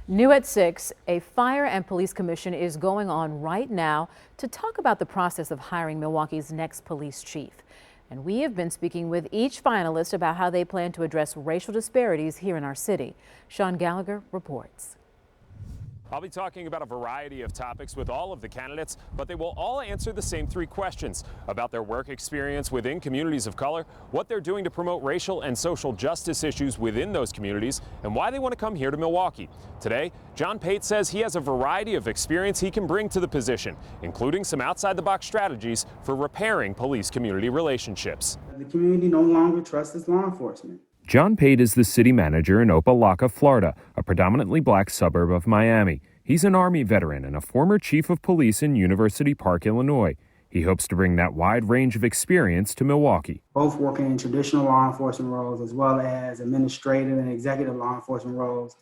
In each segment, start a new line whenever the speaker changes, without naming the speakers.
New at 6, a fire and police commission is going on right now to talk about the process of hiring Milwaukee's next police chief. And we have been speaking with each finalist about how they plan to address racial disparities here in our city. Sean Gallagher reports.
I'll be talking about a variety of topics with all of the candidates, but they will all answer the same three questions about their work experience within communities of color, what they're doing to promote racial and social justice issues within those communities, and why they want to come here to Milwaukee. Today, John Pate says he has a variety of experience he can bring to the position, including some outside-the-box strategies for repairing police-community relationships.
The community no longer trusts law enforcement.
John Pate is the city manager in Opelika, Florida, a predominantly black suburb of Miami. He's an Army veteran and a former chief of police in University Park, Illinois. He hopes to bring that wide range of experience to Milwaukee.
Both working in traditional law enforcement roles as well as administrative and executive law enforcement roles,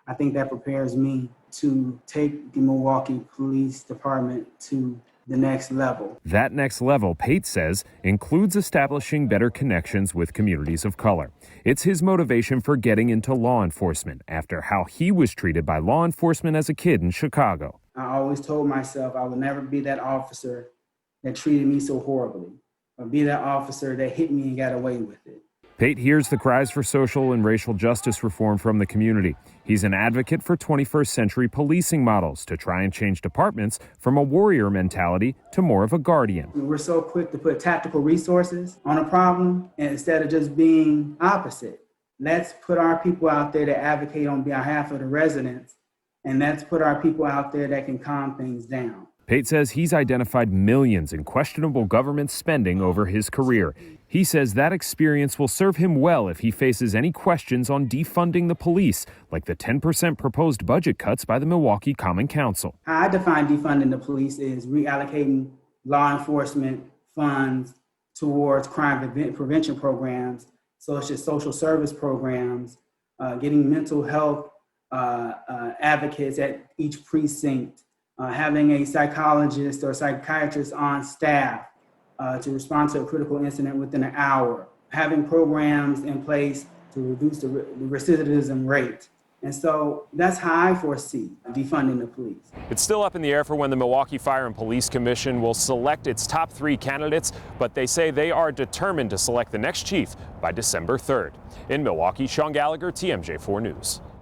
I think that prepares me to take the Milwaukee Police Department to the next level.
That next level, Pate says, includes establishing better connections with communities of color. It's his motivation for getting into law enforcement after how he was treated by law enforcement as a kid in Chicago.
I always told myself I would never be that officer that treated me so horribly, or be that officer that hit me and got away with it.
Pate hears the cries for social and racial justice reform from the community. He's an advocate for 21st century policing models to try and change departments from a warrior mentality to more of a guardian.
We're so quick to put tactical resources on a problem and instead of just being opposite. Let's put our people out there to advocate on behalf of the residents, and let's put our people out there that can calm things down.
Pate says he's identified millions in questionable government spending over his career. He says that experience will serve him well if he faces any questions on defunding the police, like the 10% proposed budget cuts by the Milwaukee Common Council.
How I define defunding the police is reallocating law enforcement funds towards crime prevention programs, such as social service programs, getting mental health advocates at each precinct, having a psychologist or psychiatrist on staff to respond to a critical incident within an hour, having programs in place to reduce the recidivism rate. And so that's how I foresee defunding the police.
It's still up in the air for when the Milwaukee Fire and Police Commission will select its top 3 candidates, but they say they are determined to select the next chief by December 3rd. In Milwaukee, Sean Gallagher, TMJ4 News.